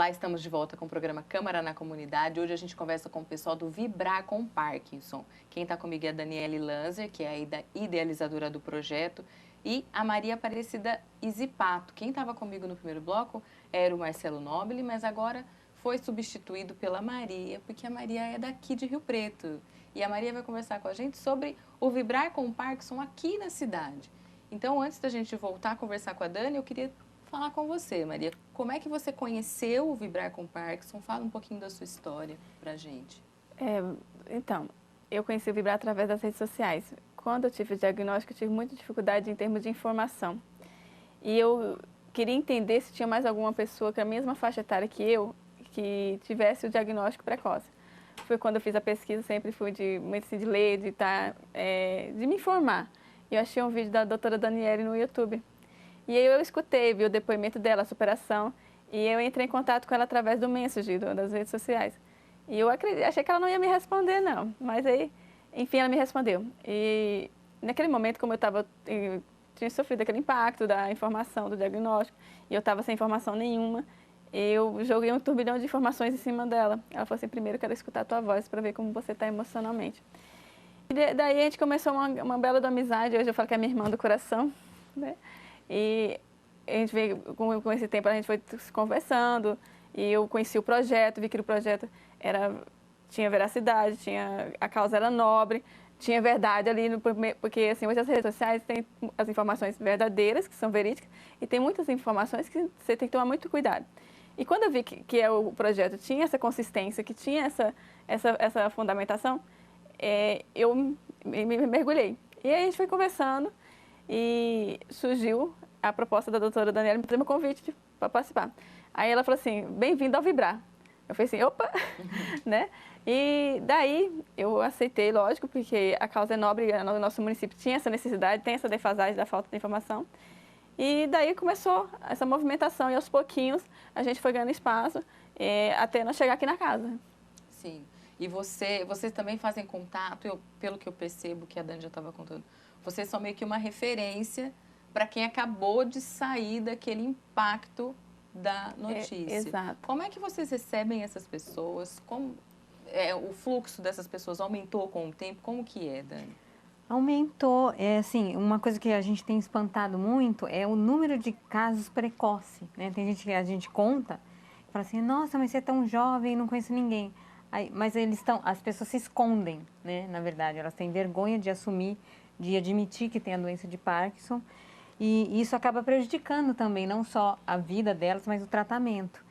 Olá, estamos de volta com o programa Câmara na Comunidade. Hoje a gente conversa com o pessoal do Vibrar com Parkinson. Quem está comigo é a Daniele Lanzer, que é a idealizadora do projeto, e a Maria Aparecida Isipato. Quem estava comigo no primeiro bloco era o Marcelo Nobile, mas agora foi substituído pela Maria, porque a Maria é daqui de Rio Preto. E a Maria vai conversar com a gente sobre o Vibrar com Parkinson aqui na cidade. Então, antes da gente voltar a conversar com a Dani, eu queria falar com você, Maria. Como é que você conheceu o Vibrar com Parkinson? Fala um pouquinho da sua história pra gente. Então, eu conheci o Vibrar através das redes sociais. Quando eu tive o diagnóstico, eu tive muita dificuldade em termos de informação. E eu queria entender se tinha mais alguma pessoa com a mesma faixa etária que eu, que tivesse o diagnóstico precoce. Foi quando eu fiz a pesquisa, sempre fui de ler, de me informar. E eu achei um vídeo da doutora Daniele no YouTube. E aí eu escutei, vi o depoimento dela, a superação, e eu entrei em contato com ela através do Messenger, das redes sociais. E eu achei que ela não ia me responder, não. Mas aí, enfim, ela me respondeu. E naquele momento, como eu tinha sofrido aquele impacto da informação, do diagnóstico, e eu estava sem informação nenhuma, eu joguei um turbilhão de informações em cima dela. Ela falou assim, primeiro eu quero escutar a tua voz para ver como você está emocionalmente. E daí a gente começou uma bela amizade, hoje eu falo que é minha irmã do coração, né? E a gente veio, com esse tempo a gente foi conversando, e eu conheci o projeto, vi que o projeto tinha veracidade, a causa era nobre, tinha verdade ali, porque assim, hoje as redes sociais têm as informações verdadeiras, que são verídicas, e tem muitas informações que você tem que tomar muito cuidado. E quando eu vi que o projeto tinha essa consistência, que tinha essa fundamentação, eu me mergulhei. E aí a gente foi conversando, e surgiu a proposta da doutora Daniela me fazer um convite para participar. Aí ela falou assim, bem-vindo ao Vibrar. Eu falei assim, opa, né? E daí eu aceitei, lógico, porque a causa é nobre, o nosso município tinha essa necessidade, tem essa defasagem da falta de informação. E daí começou essa movimentação e aos pouquinhos a gente foi ganhando espaço até nós chegar aqui na casa. Sim. E vocês também fazem contato, pelo que eu percebo que a Dani já estava contando, vocês são meio que uma referência para quem acabou de sair daquele impacto da notícia. Exato. Como é que vocês recebem essas pessoas? O fluxo dessas pessoas aumentou com o tempo? Como que é, Dani? Aumentou. Assim, uma coisa que a gente tem espantado muito é o número de casos precoce, né? Tem gente que a gente conta, fala assim, nossa, mas você é tão jovem, não conheço ninguém. Mas as pessoas se escondem, né? Na verdade, elas têm vergonha de assumir, de admitir que tem a doença de Parkinson, e isso acaba prejudicando também, não só a vida delas, mas o tratamento.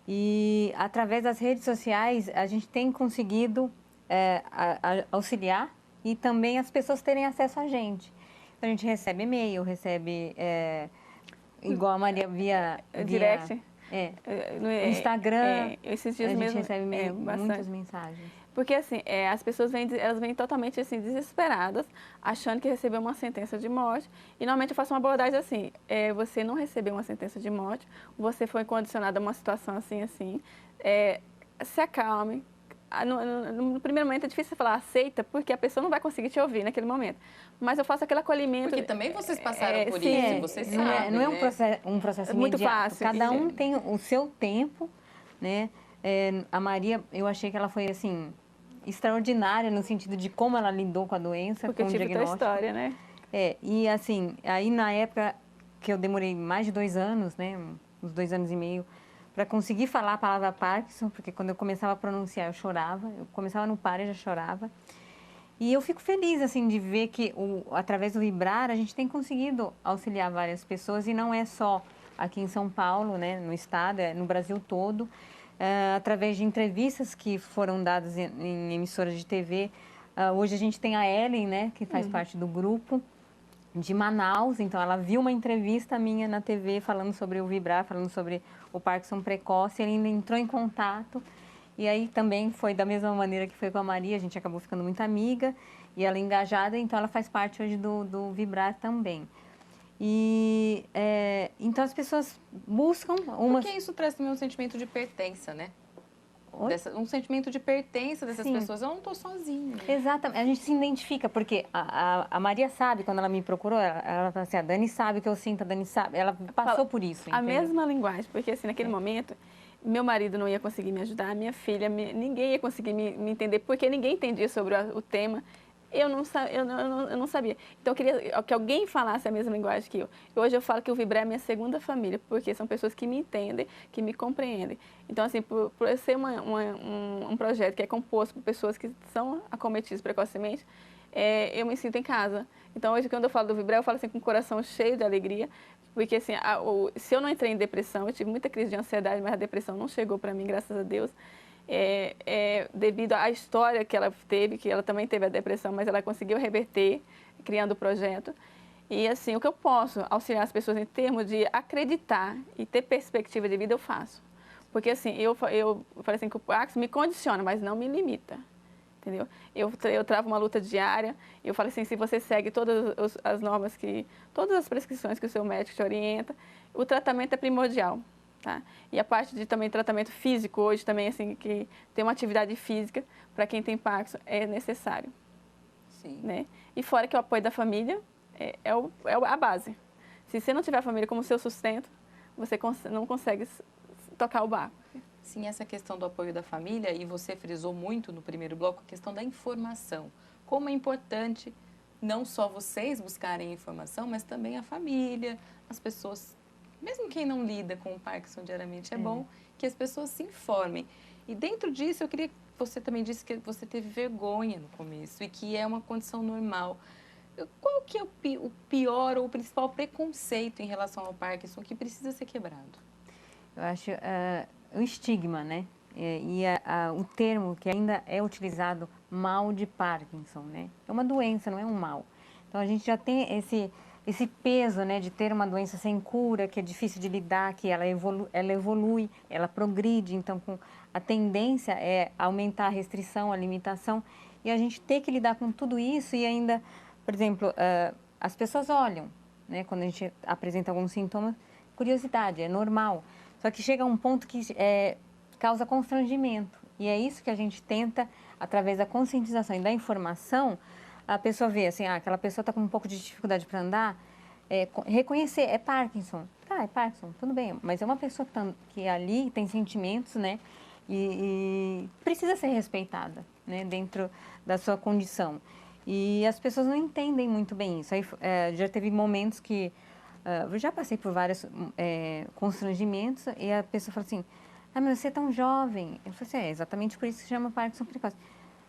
E através das redes sociais, a gente tem conseguido auxiliar e também as pessoas terem acesso a gente. Então, a gente recebe e-mail, recebe, igual a Maria, via direct. No Instagram, esses dias a gente mesmo, recebe muitas mensagens. Porque assim, as pessoas elas vêm totalmente assim, desesperadas, achando que recebeu uma sentença de morte. E normalmente eu faço uma abordagem assim, você não recebeu uma sentença de morte, você foi condicionado a uma situação assim, se acalme. No primeiro momento é difícil você falar aceita, porque a pessoa não vai conseguir te ouvir naquele momento. Mas eu faço aquele acolhimento. Porque também vocês passaram por sim, isso, vocês sabem, não é um processo muito imediato. fácil. Cada um tem o seu tempo, né? A Maria, eu achei que ela foi assim extraordinária no sentido de como ela lidou com a doença, porque com o diagnóstico. Tua história, né? E assim, aí na época que eu demorei mais de 2 anos, né? Uns 2 anos e meio, para conseguir falar a palavra Parkinson, porque quando eu começava a pronunciar eu chorava, eu começava no par e já chorava. E eu fico feliz assim de ver que através do Vibrar a gente tem conseguido auxiliar várias pessoas, e não é só aqui em São Paulo, né, no estado, é no Brasil todo, através de entrevistas que foram dadas em emissoras de TV. Hoje a gente tem a Ellen, né, que faz parte do grupo de Manaus, então ela viu uma entrevista minha na TV falando sobre o Vibrar, falando sobre o Parkinson precoce, ele ainda entrou em contato, e aí também foi da mesma maneira que foi com a Maria, a gente acabou ficando muito amiga, e ela engajada, então ela faz parte hoje do Vibrar também. E então as pessoas buscam Porque isso traz também um sentimento de pertença, né? Um sentimento de pertença dessas pessoas. Eu não estou sozinha. Exatamente. A gente se identifica, porque a Maria sabe, quando ela me procurou, ela falou assim, a Dani sabe o que eu sinto, a Dani sabe. Ela passou por isso, a entendeu? mesma linguagem, porque assim, naquele momento, meu marido não ia conseguir me ajudar, minha filha, ninguém ia conseguir me entender, porque ninguém entendia sobre o tema. Eu não sabia. Então, eu queria que alguém falasse a mesma linguagem que eu. E hoje eu falo que o Vibrar é minha segunda família, porque são pessoas que me entendem, que me compreendem. Então, assim, por ser um projeto que é composto por pessoas que são acometidas precocemente, eu me sinto em casa. Então, hoje, quando eu falo do Vibrar, eu falo assim com o coração cheio de alegria, porque, assim, se eu não entrei em depressão, eu tive muita crise de ansiedade, mas a depressão não chegou para mim, graças a Deus. Devido à história que ela teve, que ela também teve a depressão, mas ela conseguiu reverter, criando o projeto. E, assim, o que eu posso auxiliar as pessoas em termos de acreditar e ter perspectiva de vida, eu faço. Porque, assim, eu falei assim, que o Parkinson me condiciona, mas não me limita. Entendeu? Eu travo uma luta diária, eu falo assim, se você segue todas as normas, todas as prescrições que o seu médico te orienta, o tratamento é primordial, tá? E a parte de também tratamento físico hoje também, assim, que tem uma atividade física, para quem tem Parkinson, é necessário. Sim. Né? E fora que o apoio da família é a base. Se você não tiver a família como seu sustento, você não consegue tocar o barco. Sim, essa questão do apoio da família, e você frisou muito no primeiro bloco, a questão da informação. Como é importante não só vocês buscarem informação, mas também a família, as pessoas, mesmo quem não lida com o Parkinson diariamente, é bom que as pessoas se informem. E dentro disso, eu queria que você também disse que você teve vergonha no começo e que é uma condição normal. Qual que é o pior ou o principal preconceito em relação ao Parkinson que precisa ser quebrado? Eu acho o estigma, né? O termo que ainda é utilizado, mal de Parkinson, né? É uma doença, não é um mal. Então, a gente já tem esse peso, né, de ter uma doença sem cura, que é difícil de lidar, que ela evolui, ela progride. Então, a tendência é aumentar a restrição, a limitação. E a gente tem que lidar com tudo isso e ainda, por exemplo, as pessoas olham, né, quando a gente apresenta alguns sintomas, curiosidade, é normal. Só que chega a um ponto que causa constrangimento. E é isso que a gente tenta, através da conscientização e da informação, a pessoa vê assim, aquela pessoa está com um pouco de dificuldade para andar, reconhecer, é Parkinson. Tá, é Parkinson, tudo bem. Mas é uma pessoa que ali tem sentimentos, né? E precisa ser respeitada, né? Dentro da sua condição. E as pessoas não entendem muito bem isso. Aí, já teve momentos que eu já passei por vários constrangimentos e a pessoa fala assim, mas você é tão jovem. Eu falei assim, é exatamente por isso que se chama Parkinson precoce.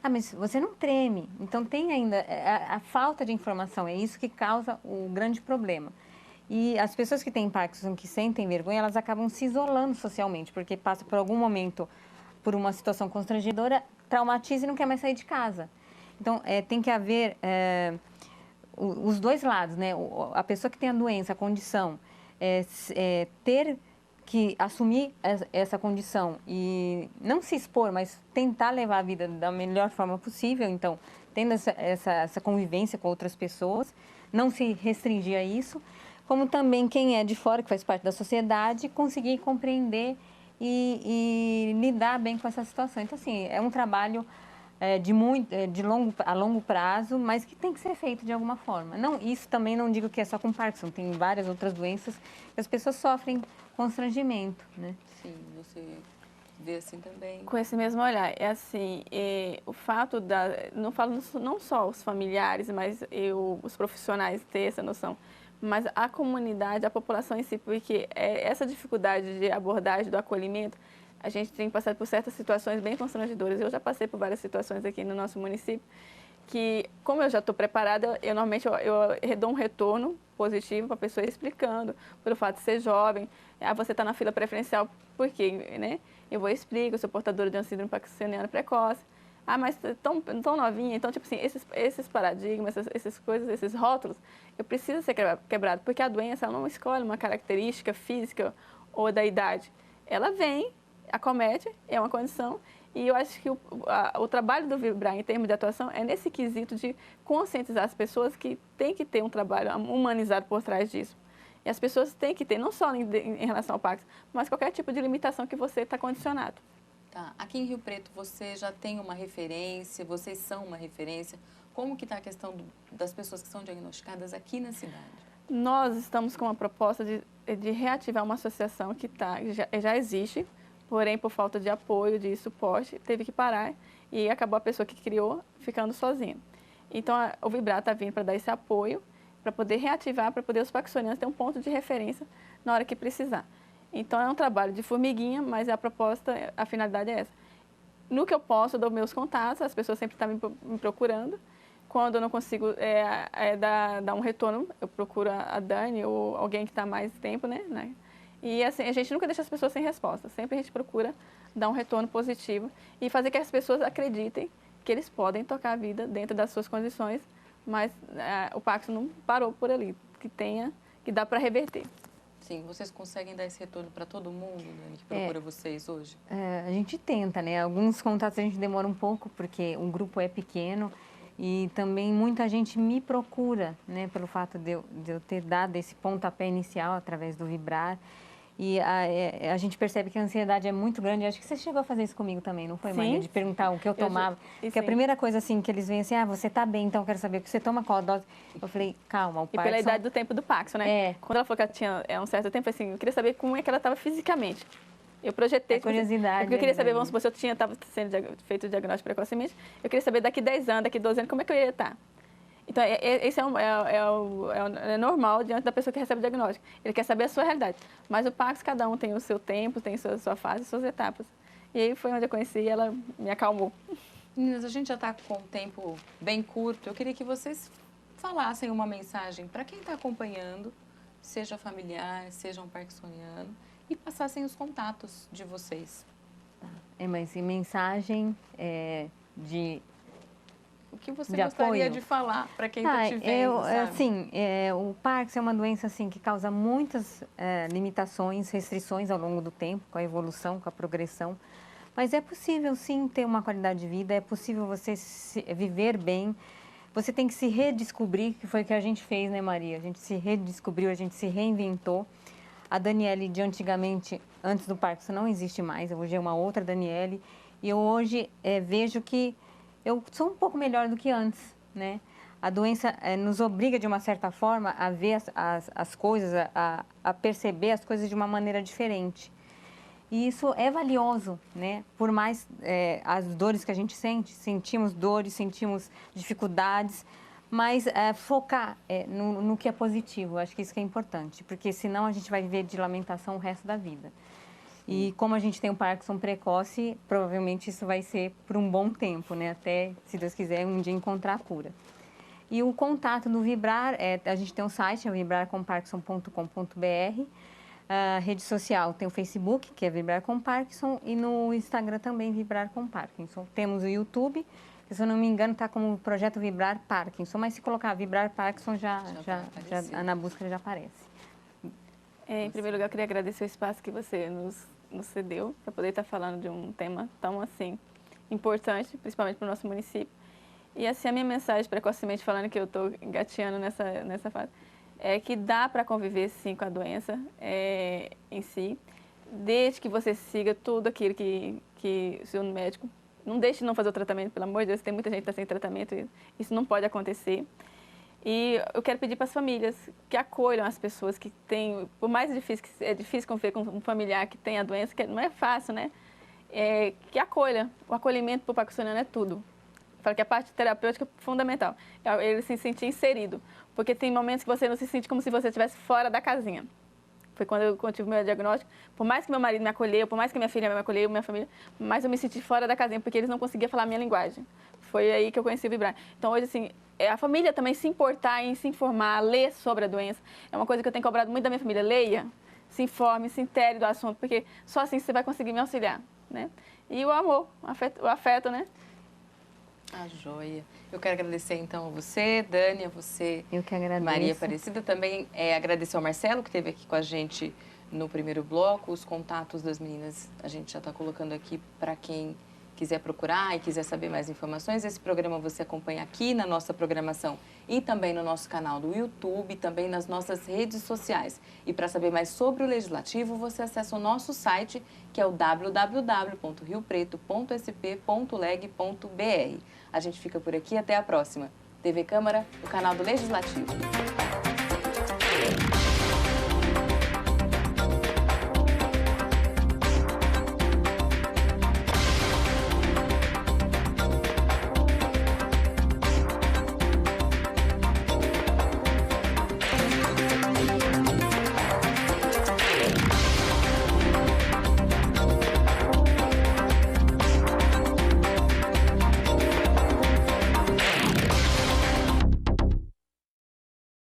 Mas você não treme. Então, tem ainda a falta de informação, é isso que causa o grande problema. E as pessoas que têm Parkinson, que sentem vergonha, elas acabam se isolando socialmente, porque passa por algum momento, por uma situação constrangedora, traumatiza e não quer mais sair de casa. Então, tem que haver os dois lados, né? A pessoa que tem a doença, a condição, ter que assumir essa condição e não se expor, mas tentar levar a vida da melhor forma possível. Então, tendo essa convivência com outras pessoas, não se restringir a isso, como também quem é de fora, que faz parte da sociedade, conseguir compreender e lidar bem com essa situação. Então, assim, é um trabalho a longo prazo, mas que tem que ser feito de alguma forma. Não, isso também não digo que é só com Parkinson, tem várias outras doenças que as pessoas sofrem constrangimento, né? Sim, você vê assim também. Com esse mesmo olhar, é assim, o fato não falo não só os familiares, mas os profissionais ter essa noção, mas a comunidade, a população em si, porque essa dificuldade de abordagem do acolhimento, a gente tem passado por certas situações bem constrangedoras. Eu já passei por várias situações aqui no nosso município, que, como eu já estou preparada, normalmente eu dou um retorno positivo para a pessoa explicando, pelo fato de ser jovem, você está na fila preferencial, por quê, né? Eu vou explicar, eu sou portadora de uma síndrome parkinsoniana precoce, mas tão novinha, então, tipo assim, esses paradigmas, essas coisas, esses rótulos, eu preciso ser quebrado, porque a doença, ela não escolhe uma característica física ou da idade, ela vem, acomete, é uma condição, e eu acho que o trabalho do Vibrar, em termos de atuação, é nesse quesito de conscientizar as pessoas que tem que ter um trabalho humanizado por trás disso. E as pessoas têm que ter, não só em relação ao Parkinson, mas qualquer tipo de limitação que você está condicionado. Tá. Aqui em Rio Preto, você já tem uma referência, vocês são uma referência. Como que está a questão das pessoas que são diagnosticadas aqui na cidade? Nós estamos com uma proposta de reativar uma associação que já existe, porém, por falta de apoio, de suporte, teve que parar e acabou a pessoa que criou ficando sozinha. Então, o Vibrar está vindo para dar esse apoio, para poder reativar, para poder os parkinsonianos ter um ponto de referência na hora que precisar. Então, é um trabalho de formiguinha, mas a proposta, a finalidade é essa. No que eu posso, eu dou meus contatos, as pessoas sempre estão me procurando. Quando eu não consigo dar um retorno, eu procuro a Dani ou alguém que está mais tempo, né? E assim, a gente nunca deixa as pessoas sem resposta. Sempre a gente procura dar um retorno positivo e fazer que as pessoas acreditem que eles podem tocar a vida dentro das suas condições, mas o Parkinson não parou por ali, que dá para reverter. Sim, vocês conseguem dar esse retorno para todo mundo, Dani, que procura vocês hoje? A gente tenta, né? Alguns contatos a gente demora um pouco, porque o grupo é pequeno. E também muita gente me procura, né, pelo fato de eu ter dado esse pontapé inicial através do Vibrar. E a gente percebe que a ansiedade é muito grande. Acho que você chegou a fazer isso comigo também, não foi, Maria? De perguntar o que eu tomava. Porque a primeira coisa assim que eles veem assim, você tá bem, então eu quero saber o que você toma, qual a dose. Eu falei, calma, o Parkinson... E pela idade do tempo do Parkinson, né? Quando ela falou que ela tinha um certo tempo, assim, eu queria saber como é que ela estava fisicamente. Eu projetei... curiosidade. Porque eu queria saber, vamos supor, se eu estava sendo feito o diagnóstico precocemente, eu queria saber daqui 10 anos, daqui 12 anos, como é que eu ia estar. Então, esse é normal diante da pessoa que recebe o diagnóstico. Ele quer saber a sua realidade. Mas o Parkinson, cada um tem o seu tempo, tem a sua fase, suas etapas. E aí foi onde eu conheci e ela me acalmou. Meninas, a gente já está com um tempo bem curto. Eu queria que vocês falassem uma mensagem para quem está acompanhando, seja familiar, seja um parkinsoniano, e passassem os contatos de vocês. Mas mensagem de... O que você gostaria apoio? De falar para quem está te vendo, sabe? Assim, o Parkinson é uma doença assim, que causa muitas limitações, restrições ao longo do tempo, com a evolução, com a progressão. Mas é possível, sim, ter uma qualidade de vida, é possível você viver bem. Você tem que se redescobrir, que foi o que a gente fez, né, Maria? A gente se redescobriu, a gente se reinventou. A Daniele de antigamente, antes do Parkinson, não existe mais. Hoje é uma outra Daniele. E eu hoje vejo que eu sou um pouco melhor do que antes, né? A doença nos obriga, de uma certa forma, a ver as coisas, a perceber as coisas de uma maneira diferente. E isso é valioso, né? Por mais as dores que a gente sentimos dores, sentimos dificuldades, mas focar no que é positivo, acho que isso que é importante, porque senão a gente vai viver de lamentação o resto da vida. E como a gente tem um Parkinson precoce, provavelmente isso vai ser por um bom tempo, né? Até, se Deus quiser, um dia encontrar a cura. E o contato do Vibrar, a gente tem um site, é vibrarcomparkinson.com.br. A rede social tem o Facebook, que é Vibrar com Parkinson, e no Instagram também, Vibrar com Parkinson. Temos o YouTube, que, se eu não me engano, está como Projeto Vibrar Parkinson, mas se colocar Vibrar Parkinson, já na busca já aparece. Em primeiro lugar, eu queria agradecer o espaço que você nos cedeu para poder estar falando de um tema tão assim importante, principalmente para o nosso município. E assim, a minha mensagem, precocemente falando, que eu estou engateando nessa fase, é que dá para conviver sim com a doença em si, desde que você siga tudo aquilo que o seu médico, não deixe de não fazer o tratamento, pelo amor de Deus, tem muita gente que está sem tratamento e isso não pode acontecer. E eu quero pedir para as famílias que acolham as pessoas que têm, por mais difícil que é difícil conviver com um familiar que tem a doença, que não é fácil, né? Que acolha. O acolhimento para o parkinsoniano é tudo. Eu falo que a parte terapêutica é fundamental. Ele se sentir inserido, porque tem momentos que você não se sente como se você estivesse fora da casinha. Foi quando eu tive o meu diagnóstico. Por mais que meu marido me acolheu, por mais que minha filha me acolheu, minha família, mas eu me senti fora da casinha, porque eles não conseguiam falar a minha linguagem. Foi aí que eu conheci o Vibrar. Então, hoje, assim, a família também se importar em se informar, ler sobre a doença. É uma coisa que eu tenho cobrado muito da minha família. Leia, se informe, se intere do assunto, porque só assim você vai conseguir me auxiliar, né? E o amor, o afeto, né? A joia. Eu quero agradecer, então, a você, Dani, a você, eu que agradeço. Maria Aparecida. Também agradecer ao Marcelo, que esteve aqui com a gente no primeiro bloco. Os contatos das meninas a gente já está colocando aqui para quem quiser procurar e quiser saber mais informações. Esse programa você acompanha aqui na nossa programação e também no nosso canal do YouTube, também nas nossas redes sociais. E para saber mais sobre o Legislativo, você acessa o nosso site, que é o www.riopreto.sp.leg.br. A gente fica por aqui, até a próxima. TV Câmara, o canal do Legislativo.